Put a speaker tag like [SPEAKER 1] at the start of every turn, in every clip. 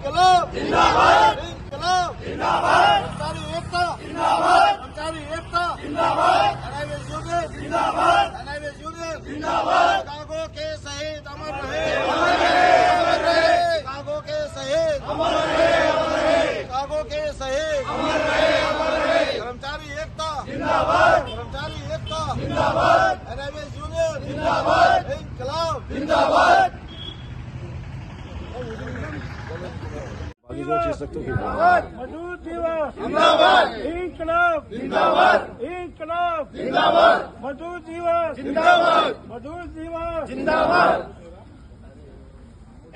[SPEAKER 1] इंकलाब जिंदाबाद, इंकलाब जिंदाबाद, कर्मचारी एकता जिंदाबाद, कर्मचारी एकता जिंदाबाद, एनआईवीएस यूनियन जिंदाबाद, एनआईवीएस यूनियन जिंदाबाद। शिकागो के शहीद अमर रहे, अमर रहे, अमर रहे। शिकागो के शहीद अमर रहे, अमर रहे। शिकागो के शहीद अमर रहे, अमर रहे। कर्मचारी एकता जिंदाबाद, कर्मचारी एकता जिंदाबाद, एनआईवीएस यूनियन जिंदाबाद, इंकलाब जिंदाबाद।
[SPEAKER 2] मजदूर दिवस जिंदाबाद, इंकलाब जिंदाबाद, इंकलाब जिंदाबाद, मजदूर दिवस जिंदाबाद, मजदूर दिवस जिंदाबाद,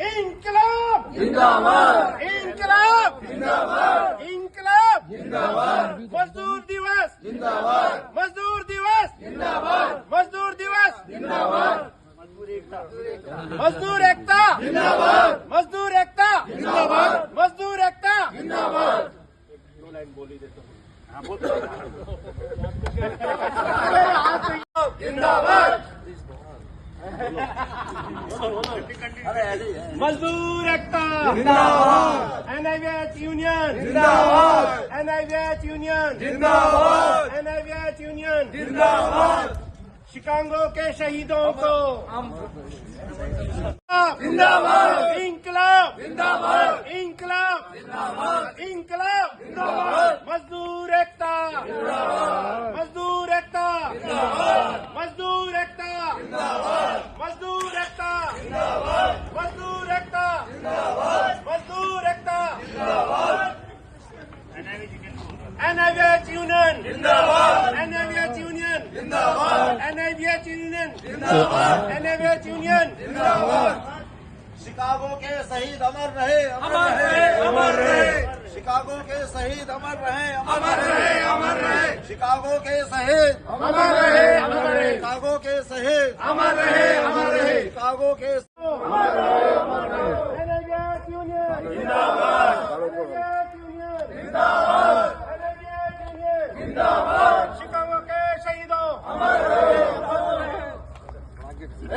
[SPEAKER 2] इंकलाब जिंदाबाद, इंकलाब जिंदाबाद, इंकलाब जिंदाबाद, मजदूर दिवस जिंदाबाद, मजदूर दिवस जिंदाबाद, मजदूर दिवस जिंदाबाद, मजदूर एकता जिंदाबाद, मजदूर एकता जिंदाबाद, मजदूर एकता जिंदाबाद। दो लाइन बोली देता हूँ। जिंदाबाद, मजदूर एकता जिंदाबाद, एनआईवीएस यूनियन जिंदाबाद, एनआईवीएस यूनियन जिंदाबाद, एनआईवीएस यूनियन जिंदाबाद। शिकागो के शहीदों को जिंदाबाद, इंकलाब जिंदाबाद, इंकलाब जिंदाबाद, इंकलाब जिंदाबाद, मजदूर एकता जिंदाबाद, मजदूर एकता जिंदाबाद, मजदूर एकता जिंदाबाद, मजदूर एकता जिंदाबाद, मजदूर एकता जिंदाबाद, मजदूर एकता जिंदाबाद। एनआईवीएस यूनियन जिंदाबाद, एनआईवीएस यूनियन जिंदाबाद, एनआईवीएस यूनियन जिंदाबाद, एनआईवीएस यूनियन जिंदाबाद।
[SPEAKER 1] शिकागो के शहीद अमर रहे,
[SPEAKER 2] अमर रहे, अमर रहे।
[SPEAKER 1] शिकागो के शहीद अमर रहे,
[SPEAKER 2] अमर रहे, अमर रहे।
[SPEAKER 1] शिकागो के शहीद
[SPEAKER 2] अमर रहे, अमर रहे।
[SPEAKER 1] शिकागो के शहीद
[SPEAKER 2] अमर रहे, अमर रहे।
[SPEAKER 1] शिकागो के
[SPEAKER 2] अमर रहे, अमर रहे। एनआईवीएस यूनियन जिंदाबाद, एनआईवीएस यूनियन जिंदाबाद, एनआईवीएस यूनियन जिंदाबाद। शिकागो के शहीदों अमर रहे, अमर रहे।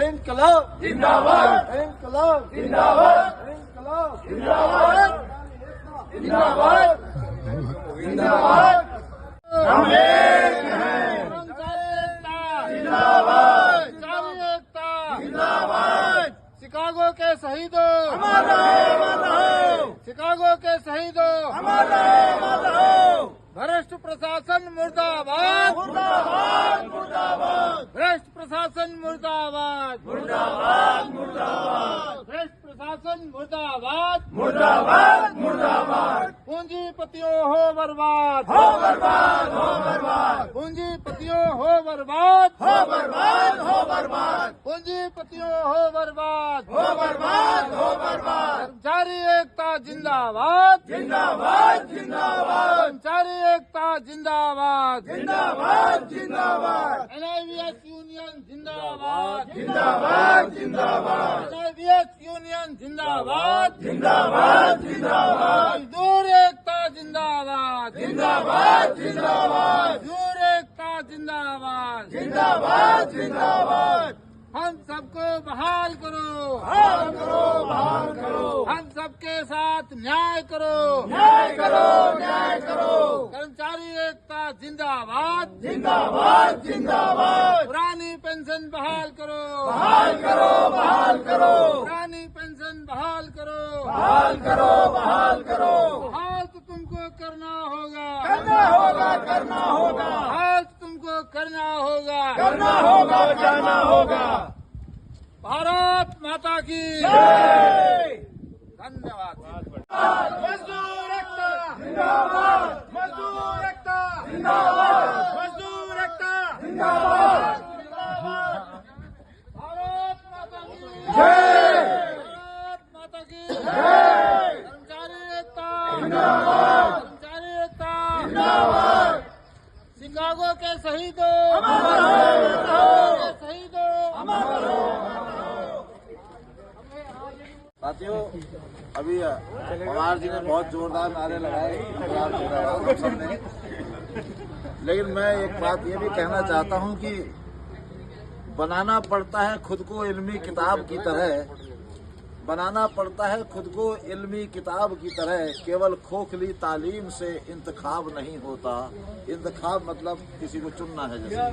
[SPEAKER 1] इंकलाब
[SPEAKER 2] जिंदाबाद,
[SPEAKER 1] इंकलाब
[SPEAKER 2] जिंदाबाद,
[SPEAKER 1] इंकलाब
[SPEAKER 2] जिंदाबाद, जिंदाबाद, जिंदाबाद। हम एक हैं, जिंदाबाद, जिंदाबाद।
[SPEAKER 1] शिकागो के शहीदों
[SPEAKER 2] अमर रहे, अमर रहे।
[SPEAKER 1] शिकागो के शहीदों
[SPEAKER 2] अमर रहे, अमर रहे।
[SPEAKER 1] भ्रष्ट प्रशासन मुर्दाबाद,
[SPEAKER 2] मुर्दाबाद, मुर्दाबाद,
[SPEAKER 1] भ्रष्ट प्रशासन मुर्दाबाद,
[SPEAKER 2] मुर्दाबाद, मुर्दाबाद,
[SPEAKER 1] भ्रष्ट प्रशासन मुर्दाबाद,
[SPEAKER 2] मुर्दाबाद, मुर्दाबाद।
[SPEAKER 1] पूंजीपतियों हो बर्बाद,
[SPEAKER 2] हो बर्बाद, हो बर्बाद,
[SPEAKER 1] पूंजीपतियों हो बर्बाद,
[SPEAKER 2] हो बर्बाद, हो बर्बाद,
[SPEAKER 1] पूंजीपतियों हो बर्बाद,
[SPEAKER 2] हो बर्बाद, हो बर्बाद।
[SPEAKER 1] कर्मचारी एकता जिंदाबाद,
[SPEAKER 2] जिंदाबाद, जिंदाबाद,
[SPEAKER 1] कर्मचारी एकता जिंदाबाद,
[SPEAKER 2] जिंदाबाद, जिंदाबाद,
[SPEAKER 1] एनआईवीएस यूनियन जिंदाबाद,
[SPEAKER 2] जिंदाबाद, जिंदाबाद,
[SPEAKER 1] एनआईवीएस यूनियन जिंदाबाद,
[SPEAKER 2] जिंदाबाद, जिंदाबाद,
[SPEAKER 1] मजदूर एकता जिंदाबाद,
[SPEAKER 2] जिंदाबाद, जिंदाबाद,
[SPEAKER 1] मजदूर एकता जिंदाबाद,
[SPEAKER 2] जिंदाबाद, जिंदाबाद।
[SPEAKER 1] हम सबको बहाल करो,
[SPEAKER 2] बहाल करो, बहाल करो,
[SPEAKER 1] हम सबके साथ न्याय करो,
[SPEAKER 2] न्याय करो, न्याय करो।
[SPEAKER 1] कर्मचारी एकता जिंदाबाद,
[SPEAKER 2] जिंदाबाद, जिंदाबाद,
[SPEAKER 1] पुरानी पेंशन बहाल करो,
[SPEAKER 2] बहाल करो, बहाल करो,
[SPEAKER 1] पुरानी पेंशन बहाल करो,
[SPEAKER 2] बहाल करो, बहाल करो।
[SPEAKER 1] बहाल तो तुमको करना होगा,
[SPEAKER 2] करना होगा, करना होगा,
[SPEAKER 1] बहाल तो तुमको करना होगा,
[SPEAKER 2] करना होगा, जाना होगा।
[SPEAKER 1] भारत माता की
[SPEAKER 2] जय।
[SPEAKER 1] धन्यवाद।
[SPEAKER 2] मजदूर एकता जिंदाबाद, मजदूर एकता जिंदाबाद, मजदूर एकता जिंदाबाद,
[SPEAKER 1] भारत माता की
[SPEAKER 2] जय।
[SPEAKER 1] भारत माता की
[SPEAKER 2] जय।
[SPEAKER 1] कर्मचारी एकता
[SPEAKER 2] जिंदाबाद,
[SPEAKER 1] कर्मचारी एकता
[SPEAKER 2] जिंदाबाद।
[SPEAKER 1] शिकागो के शहीदों
[SPEAKER 2] अमर रहो,
[SPEAKER 1] के शहीदों
[SPEAKER 3] साथियों, अभी पवार जी ने बहुत जोरदार नारे लगाए इंकलाब जिंदाबाद सबने, लेकिन मैं एक बात ये भी कहना चाहता हूं कि बनाना पड़ता है खुद को इल्मी किताब की तरह, बनाना पड़ता है खुद को इल्मी किताब की तरह, केवल खोखली तालीम से इंतखाब नहीं होता। इंतखाब मतलब किसी को चुनना है जैसे,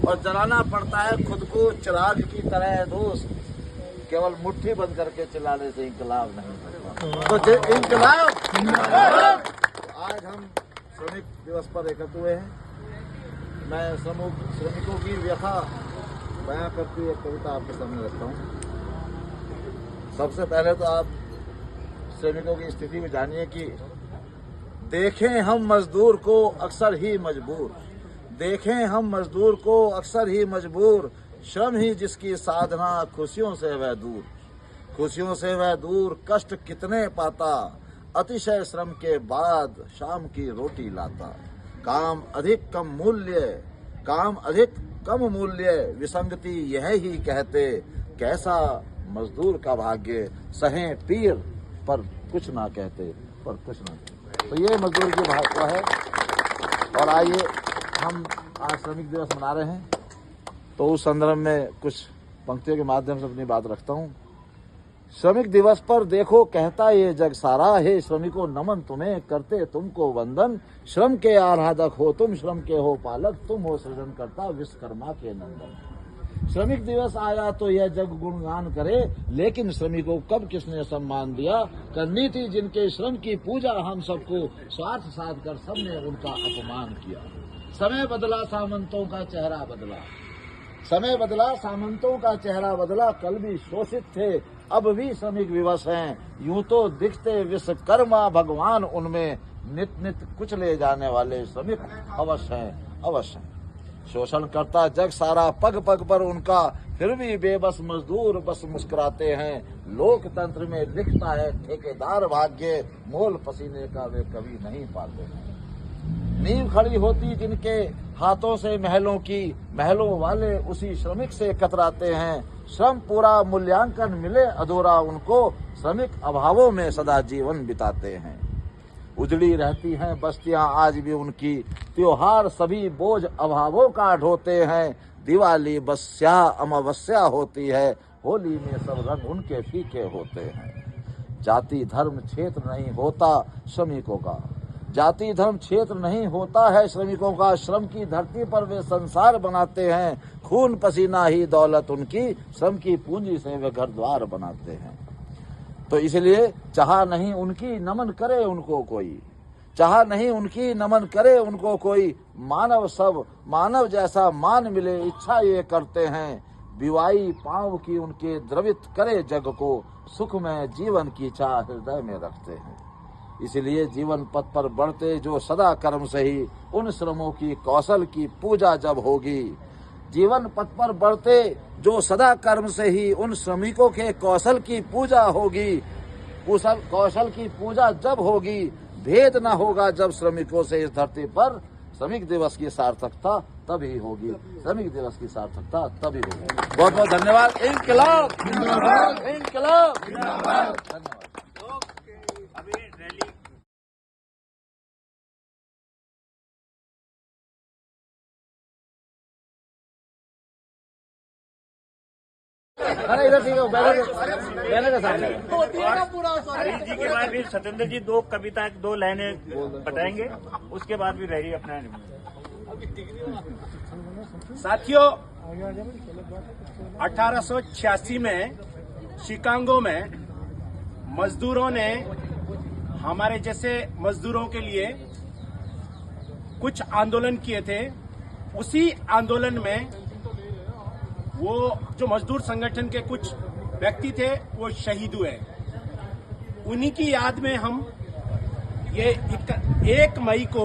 [SPEAKER 3] और जलाना पड़ता है खुद को चिराग की तरह दोस्त, केवल मुट्ठी बंद करके चिल्लाने से इंकलाब नहीं होता। तो इंकलाब। तो आज हम श्रमिक दिवस पर एकत्र हुए हैं। मैं श्रमिकों की व्यथा बयां करती हुई एक कविता आपके सामने रखता हूँ। सबसे पहले तो आप श्रमिकों की स्थिति को जानिए कि देखें हम मजदूर को अक्सर ही मजबूर, देखें हम मजदूर को अक्सर ही मजबूर, श्रम ही जिसकी साधना खुशियों से वह दूर, खुशियों से वह दूर, कष्ट कितने पाता, अतिशय श्रम के बाद शाम की रोटी लाता। काम अधिक कम मूल्य विसंगति यह ही कहते, कैसा मजदूर का भाग्य, सहे पीर पर कुछ ना कहते, पर कुछ ना कहते। तो ये मजदूर की भाषा है। और आइए, हम आज श्रमिक दिवस मना रहे हैं, तो उस संदर्भ में कुछ पंक्तियों के माध्यम से अपनी बात रखता हूँ। श्रमिक दिवस पर देखो कहता ये जग सारा, हे श्रमिकों नमन तुम्हें, करते तुमको वंदन, श्रम के आराधक हो तुम, श्रम के हो पालक, तुम हो सृजन करता विश्वकर्मा के नंदन। श्रमिक दिवस आया तो यह जग गुणगान करे, लेकिन श्रमिकों कब किसने सम्मान दिया, करनी थी जिनके श्रम की पूजा, हम सबको स्वार्थ साध कर सबने उनका अपमान किया। समय बदला सामंतों का चेहरा बदला, समय बदला सामंतों का चेहरा बदला, कल भी शोषित थे अब भी श्रमिक विवश हैं, यूं तो दिखते विश्वकर्मा भगवान, उनमें नित नित कुछ ले जाने वाले श्रमिक अवश्य हैं, अवश्य हैं। शोषण करता जग सारा पग पग पर उनका, फिर भी बेबस मजदूर बस मुस्कुराते हैं। लोकतंत्र में लिखता है ठेकेदार भाग्य, मोल पसीने का वे कभी नहीं पाते हैं। नींव खड़ी होती जिनके हाथों से महलों की, महलों वाले उसी श्रमिक से कतराते हैं। श्रम पूरा मूल्यांकन मिले अधूरा उनको, श्रमिक अभावों में सदा जीवन बिताते हैं। उजड़ी रहती हैं बस्तियां आज भी उनकी, त्योहार सभी बोझ अभावों का ढोते हैं। दिवाली बस स्याह अमावस्या होती है, होली में सब रंग उनके फीके होते हैं। जाति धर्म क्षेत्र नहीं होता श्रमिकों का, जाति धर्म क्षेत्र नहीं होता है श्रमिकों का, श्रम की धरती पर वे संसार बनाते हैं। खून पसीना ही दौलत उनकी, श्रम की पूंजी से वे घर द्वार बनाते हैं। तो इसलिए चाह नहीं उनकी नमन करे उनको कोई, चाह नहीं उनकी नमन करे उनको कोई, मानव सब मानव जैसा मान मिले इच्छा ये करते हैं। बिवाई पांव की उनके द्रवित करे जग को, सुख में जीवन की चाह हृदय में रखते हैं। इसलिए जीवन पथ पर बढ़ते जो सदा कर्म से ही, उन श्रमों की कौशल की पूजा जब होगी। जीवन पथ पर बढ़ते जो सदा कर्म से ही, उन श्रमिकों के कौशल की पूजा होगी। कौशल की पूजा जब होगी, भेद न होगा जब श्रमिकों से इस धरती पर। श्रमिक दिवस की सार्थकता तभी होगी, श्रमिक दिवस की सार्थकता तभी होगी। बहुत बहुत धन्यवाद। इंकलाब जिंदाबाद, इंकलाब जिंदाबाद। धन्यवाद। इधर ठीक है, बैनर का सामने
[SPEAKER 4] हरीश जी के बाद फिर सत्येंद्र जी दो कविता, दो लाइनें बताएंगे, उसके बाद भी रैली अपना।
[SPEAKER 2] साथियों, 1886 में शिकागो में मजदूरों ने हमारे जैसे मजदूरों के लिए कुछ आंदोलन किए थे। उसी आंदोलन में वो जो मजदूर संगठन के कुछ व्यक्ति थे वो शहीद हुए। उन्हीं की याद में हम ये 1 मई को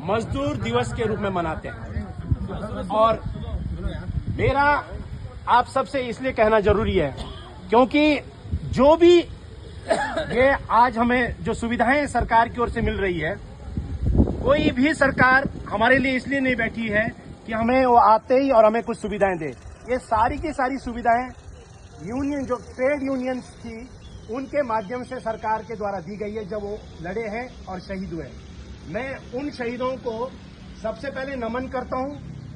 [SPEAKER 2] मजदूर दिवस के रूप में मनाते हैं। और मेरा आप सबसे इसलिए कहना जरूरी है क्योंकि जो भी ये आज हमें जो सुविधाएं सरकार की ओर से मिल रही है, कोई भी सरकार हमारे लिए इसलिए नहीं बैठी है कि हमें वो आते ही और हमें कुछ सुविधाएं दे। ये सारी की सारी सुविधाएं यूनियन, जो ट्रेड यूनियंस थी, उनके माध्यम से सरकार के द्वारा दी गई है जब वो लड़े हैं और शहीद हुए। मैं उन शहीदों को सबसे पहले नमन करता हूं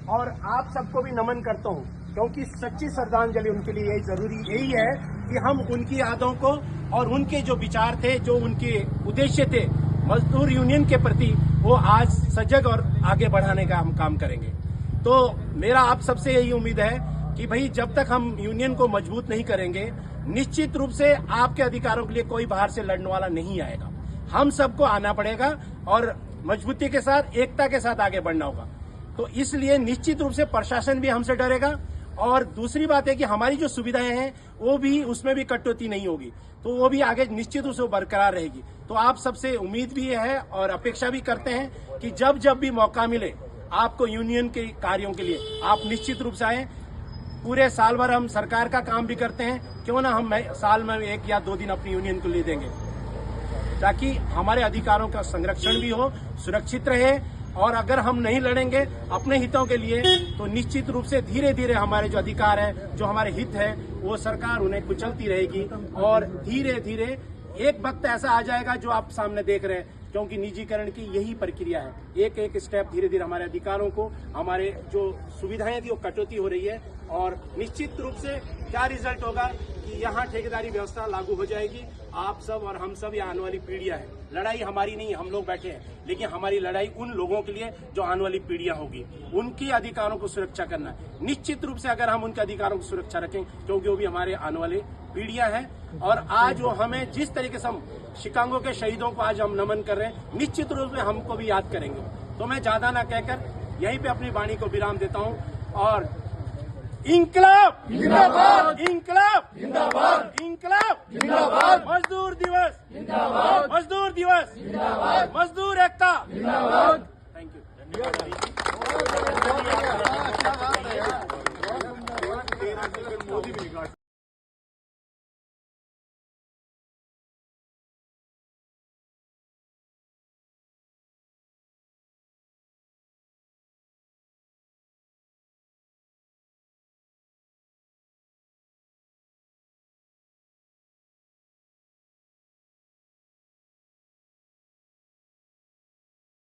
[SPEAKER 2] और आप सबको भी नमन करता हूं, क्योंकि सच्ची श्रद्धांजलि उनके लिए यही जरूरी यही है कि हम उनकी यादों को और उनके जो विचार थे, जो उनके उद्देश्य थे मजदूर यूनियन के प्रति, वो आज सजग और आगे बढ़ाने का हम काम करेंगे। तो मेरा आप सबसे यही उम्मीद है कि भाई जब तक हम यूनियन को मजबूत नहीं करेंगे, निश्चित रूप से आपके अधिकारों के लिए कोई बाहर से लड़ने वाला नहीं आएगा। हम सबको आना पड़ेगा और मजबूती के साथ, एकता के साथ आगे बढ़ना होगा। तो इसलिए निश्चित रूप से प्रशासन भी हमसे डरेगा और दूसरी बात है कि हमारी जो सुविधाएं हैं वो भी, उसमें भी कटौती नहीं होगी, तो वो भी आगे निश्चित रूप से बरकरार रहेगी। तो आप सबसे उम्मीद भी है और अपेक्षा भी करते हैं कि जब जब भी मौका मिले आपको यूनियन के कार्यों के लिए, आप निश्चित रूप से आए। पूरे साल भर हम सरकार का काम भी करते हैं, क्यों ना हम साल में 1 या 2 दिन अपनी यूनियन को ले देंगे, ताकि हमारे अधिकारों का संरक्षण भी हो, सुरक्षित रहे। और अगर हम नहीं लड़ेंगे अपने हितों के लिए, तो निश्चित रूप से धीरे धीरे हमारे जो अधिकार है, जो हमारे हित है, वो सरकार उन्हें कुचलती रहेगी और धीरे धीरे एक वक्त ऐसा आ जाएगा जो आप सामने देख रहे हैं, क्योंकि निजीकरण की यही प्रक्रिया है। एक एक स्टेप धीरे धीरे हमारे अधिकारों को, हमारे जो सुविधाएं थी वो कटौती हो रही है और निश्चित रूप से क्या रिजल्ट होगा कि यहाँ ठेकेदारी व्यवस्था लागू हो जाएगी। आप सब और हम सब, ये आने वाली पीढ़ियां है। लड़ाई हमारी नहीं, हम लोग बैठे हैं, लेकिन हमारी लड़ाई उन लोगों के लिए जो आने वाली पीढ़ियां होगी, उनकी अधिकारों को सुरक्षा करना है। निश्चित रूप से अगर हम उनके अधिकारों की सुरक्षा रखें, क्योंकि वो भी हमारे आने वाले पीढ़ियां हैं। और आज वो हमें जिस तरीके से हम शिकागो के शहीदों को आज हम नमन कर रहे हैं, निश्चित रूप से हमको भी याद करेंगे। तो मैं ज्यादा ना कहकर यहीं पे अपनी वाणी को विराम देता हूं और इंकलाब जिंदाबाद, इंकलाब जिंदाबाद, इंकलाब जिंदाबाद, मजदूर दिवस जिंदाबाद, मजदूर दिवस जिंदाबाद, मजदूर एकता जिंदाबाद,